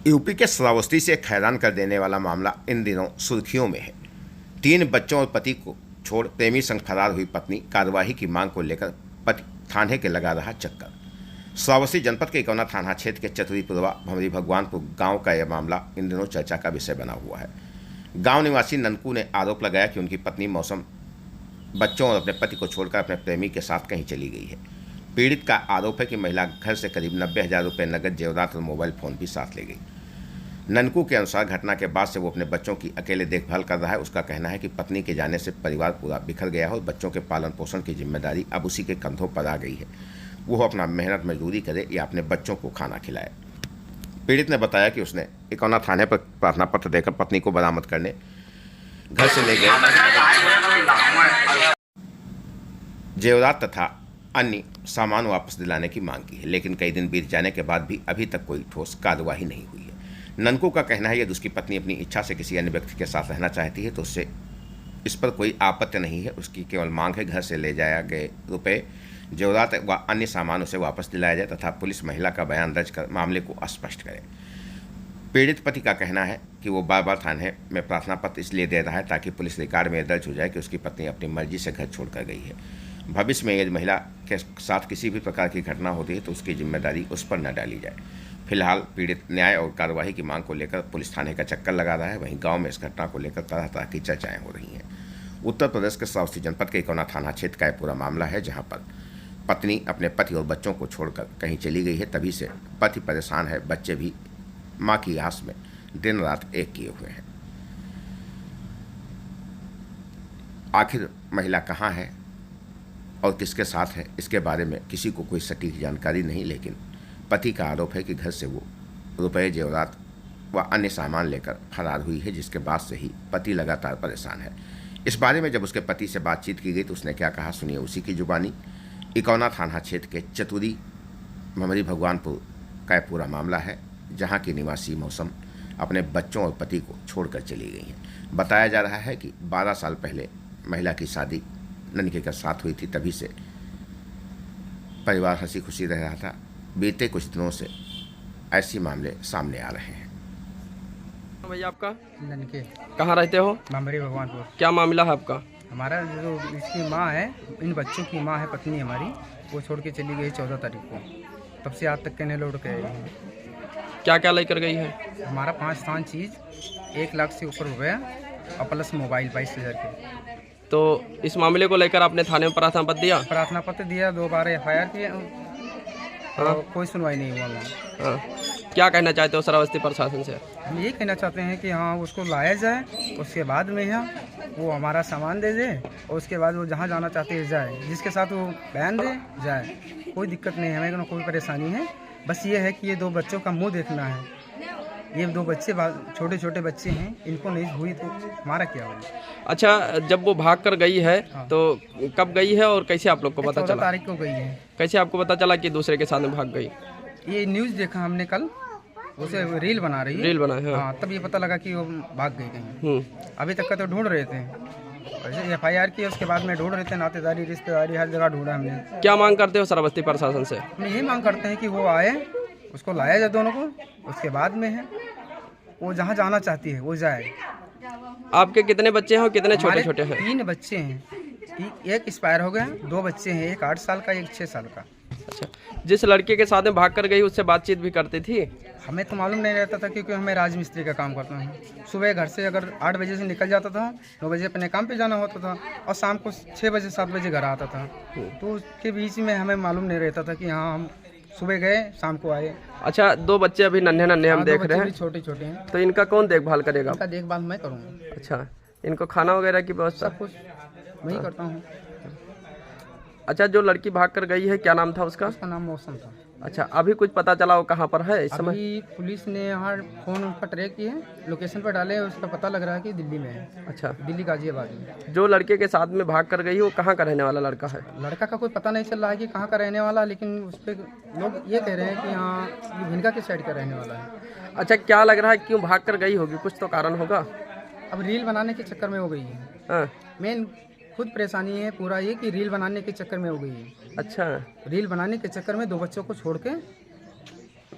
UP के श्रावस्ती से एक हैरान कर देने वाला मामला इन दिनों सुर्खियों में है। 3 बच्चों और पति को छोड़ प्रेमी संग फरार हुई पत्नी कार्यवाही की मांग को लेकर पति थाने के लगा रहा चक्कर। श्रावस्ती जनपद के इकौना थाना क्षेत्र के चतुरीपुरवा भमरी भगवानपुर गांव का यह मामला इन दिनों चर्चा का विषय बना हुआ है। गांव निवासी ननकू ने आरोप लगाया कि उनकी पत्नी मौसम बच्चों और अपने पति को छोड़कर अपने प्रेमी के साथ कहीं चली गई है। पीड़ित का आरोप है कि महिला घर से करीब 90,000 रुपये नगद जेवरात और मोबाइल फ़ोन भी साथ ले गई। ननकू के अनुसार घटना के बाद से वो अपने बच्चों की अकेले देखभाल कर रहा है। उसका कहना है कि पत्नी के जाने से परिवार पूरा बिखर गया है और बच्चों के पालन पोषण की जिम्मेदारी अब उसी के कंधों पर आ गई है। वो अपना मेहनत मजदूरी करे या अपने बच्चों को खाना खिलाए। पीड़ित ने बताया कि उसने इकौना थाने पर प्रार्थना पत्र देकर पत्नी को बरामद करने घर से ले गए जेवरात तथा अन्य सामान वापस दिलाने की मांग की है, लेकिन कई दिन बीत जाने के बाद भी अभी तक कोई ठोस कार्रवाई नहीं हुई है। ननकू का कहना है यदि उसकी पत्नी अपनी इच्छा से किसी अन्य व्यक्ति के साथ रहना चाहती है तो उससे इस पर कोई आपत्ति नहीं है। उसकी केवल मांग है घर से ले जाया गए रुपए, जेवरात व अन्य सामान उसे वापस दिलाया जाए तथा पुलिस महिला का बयान दर्ज कर मामले को स्पष्ट करे। पीड़ित पति का कहना है कि वो बार बार थाने में प्रार्थना पत्र इसलिए दे रहा है ताकि पुलिस रिकॉर्ड में दर्ज हो जाए कि उसकी पत्नी अपनी मर्जी से घर छोड़कर गई है। भविष्य में यदि महिला के साथ किसी भी प्रकार की घटना होती है तो उसकी जिम्मेदारी उस पर न डाली जाए। फिलहाल पीड़ित न्याय और कार्रवाई की मांग को लेकर पुलिस थाने का चक्कर लगा रहा है। वहीं गांव में इस घटना को लेकर तरह तरह की चर्चाएं हो रही हैं। उत्तर प्रदेश के श्रावस्ती जनपद के इकौना थाना क्षेत्र का यह पूरा मामला है, जहां पर पत्नी अपने पति और बच्चों को छोड़कर कहीं चली गई है। तभी से पति परेशान है, बच्चे भी माँ की आस में दिन रात एक किए हुए हैं। आखिर महिला कहाँ है और किसके साथ है, इसके बारे में किसी को कोई सटीक जानकारी नहीं, लेकिन पति का आरोप है कि घर से वो रुपए, जेवरात व अन्य सामान लेकर फरार हुई है, जिसके बाद से ही पति लगातार परेशान है। इस बारे में जब उसके पति से बातचीत की गई तो उसने क्या कहा, सुनिए उसी की जुबानी। इकौना थाना क्षेत्र के चतुरी भमरी भगवानपुर का यह पूरा मामला है, जहाँ की निवासी मौसम अपने बच्चों और पति को छोड़कर चली गई हैं। बताया जा रहा है कि 12 साल पहले महिला की शादी ननके के साथ हुई थी, तभी से परिवार हंसी खुशी रह रहा था। बीते कुछ दिनों से ऐसे मामले सामने आ रहे हैं। भैया आपका ननके कहाँ रहते हो? भमरी भगवानपुर। क्या मामला है आपका? हमारा जो इसकी माँ है, इन बच्चों की माँ है, पत्नी हमारी, वो छोड़ के चली गई 14 तारीख को। तब से आज तक कहने लौट के आई है। क्या क्या लेकर गई है? हमारा 5 स्थान चीज़ 1 लाख से ऊपर रुपया और प्लस मोबाइल 22,000 के। तो इस मामले को लेकर आपने थाने में प्रार्थना पत्र दिया? प्रार्थना पत्र दिया, 2 बार FIR किए, हाँ। कोई सुनवाई नहीं हुआ। हाँ। क्या कहना चाहते हो श्रावस्ती प्रशासन से? हम ये कहना चाहते हैं कि हाँ उसको लाया जाए, उसके बाद में यहाँ वो हमारा सामान दे दे और उसके बाद वो जहाँ जाना चाहते है जाए, जिसके साथ वो बयान दे जाए। कोई दिक्कत नहीं है, हमें कोई परेशानी है। बस ये है कि ये 2 बच्चों का मुंह देखना है। ये 2 बच्चे छोटे छोटे बच्चे हैं, इनको नहीं हुई तो हमारा क्या होगा। अच्छा, जब वो भाग कर गई है हाँ। तो कब गई है और कैसे आप लोग को पता 14 चला? तारीख को गई है। कैसे आपको पता चला कि दूसरे के साथ में भाग गई? ये न्यूज़ देखा हमने कल, उसे रील बना रही है। रील बनाए? हाँ। हाँ, तब ये पता लगा कि वो भाग गई कहीं। अभी तक का तो ढूंढ रहे थे, वैसे FIR किया, उसके बाद में ढूंढ रहे थे, नातेदारी रिश्तेदारी हर जगह ढूंढा हमने। क्या मांग करते हो श्रावस्ती प्रशासन से? हम यही मांग करते हैं कि वो आए, उसको लाया जाए दोनों को, उसके बाद में है वो जहाँ जाना चाहती है वो जाए। आपके कितने बच्चे हैं और कितने छोटे हमारे छोटे हैं? 3 बच्चे हैं, एक एक्सपायर हो गया, 2 बच्चे हैं, एक 8 साल का, एक 6 साल का। अच्छा, जिस लड़के के साथ में भाग कर गई उससे बातचीत भी करती थी? हमें तो मालूम नहीं रहता था, क्योंकि हमें राजमिस्त्री का काम करते हैं। सुबह घर से अगर 8 बजे से निकल जाता था, 9 बजे अपने काम पे जाना होता था और शाम को 6 बजे 7 बजे घर आता था। तो उसके बीच में हमें मालूम नहीं रहता था कि हाँ हम सुबह गए शाम को आए। अच्छा, 2 बच्चे अभी नन्हे नन्हे हम देख रहे हैं, छोटे छोटे हैं। तो इनका कौन देखभाल करेगा? इनका देखभाल मैं करूँगा। अच्छा, इनको खाना वगैरह की व्यवस्था? सब कुछ मैं ही करता हूँ। अच्छा, जो लड़की भाग कर गई है क्या नाम था उसका? उसका नाम मौसम था। अच्छा, अभी कुछ पता चला वो कहाँ पर है इस समय? अभी पुलिस ने यहाँ फ़ोन उनका ट्रैक किया है, लोकेशन पर डाले, उसका पता लग रहा है कि दिल्ली में है। अच्छा, दिल्ली गाजियाबाद में। जो लड़के के साथ में भाग कर गई वो कहाँ का रहने वाला लड़का है? लड़का का कोई पता नहीं चल रहा है कि कहाँ का रहने वाला, लेकिन उस पर लोग ये कह रहे हैं कि हाँ ये भिनगा के साइड का रहने वाला है। अच्छा, क्या लग रहा है क्यों भाग कर गई होगी? कुछ तो कारण होगा। अब रील बनाने के चक्कर में हो गई है। हाँ। मेन खुद परेशानी है पूरा ये कि रील बनाने के चक्कर में हो गई है। अच्छा, रील बनाने के चक्कर में 2 बच्चों को छोड़ के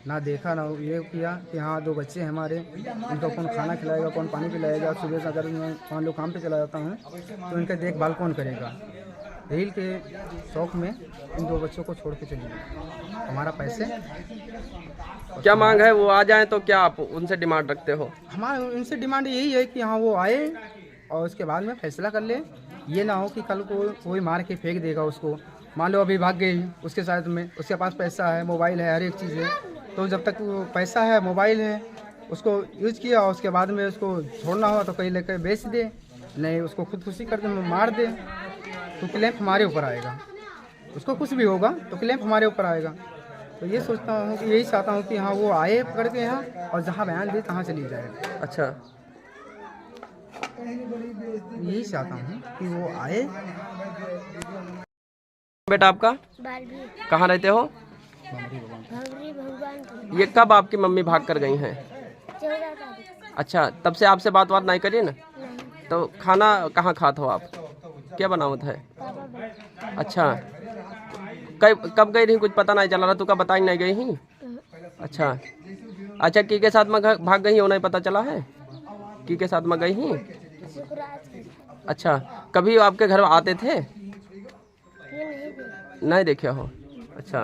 ना देखा ना ये किया कि हाँ 2 बच्चे हैं हमारे, इनको कौन खाना खिलाएगा, कौन पानी पिलाएगा। सुबह से अगर मैं 5 लोग काम पे चला जाता हूँ तो इनका देखभाल कौन करेगा। रील के शौक में इन 2 बच्चों को छोड़ के चली गई। हमारा पैसे क्या मांग है, वो आ जाएं तो क्या आप उनसे डिमांड रखते हो? हमारा इनसे डिमांड यही है कि हाँ वो आए और उसके बाद में फैसला कर ले। ये ना हो कि कल को कोई मार के फेंक देगा उसको। मान लो अभी भाग गई उसके साथ में, उसके पास पैसा है, मोबाइल है, हर एक चीज़ है, तो जब तक वो पैसा है, मोबाइल है, उसको यूज किया और उसके बाद में उसको छोड़ना हुआ तो कहीं लेकर बेच दे, नहीं उसको खुदकुशी कर दे, मार दे, तो क्लेम हमारे ऊपर आएगा। उसको कुछ भी होगा तो क्लेम हमारे ऊपर आएगा। तो ये सोचता हूँ कि यही चाहता हूँ कि हाँ वो आए पकड़ के यहाँ और जहाँ बयान दे तहाँ चली जाए। अच्छा, यही चाहता हूँ कि वो आए। बेटा आपका बालवीर कहाँ रहते हो? भगरी भगवान ये कब आपकी मम्मी भाग कर गई हैं? 14 तारीख। अच्छा, तब से आपसे बात नहीं करी ना? नहीं, तो खाना कहाँ खाते हो आप? क्या बनावत है? पापा बोल। अच्छा, कब गई रही कुछ पता नहीं चला रहा, तू का बताई नहीं गई ही? अच्छा अच्छा, की के साथ में भाग गई हो नहीं पता चला है? की के साथ में गई ही? शुक्राज की। अच्छा, कभी आपके घर आते थे? ये नहीं दे। नहीं देखे हो? अच्छा।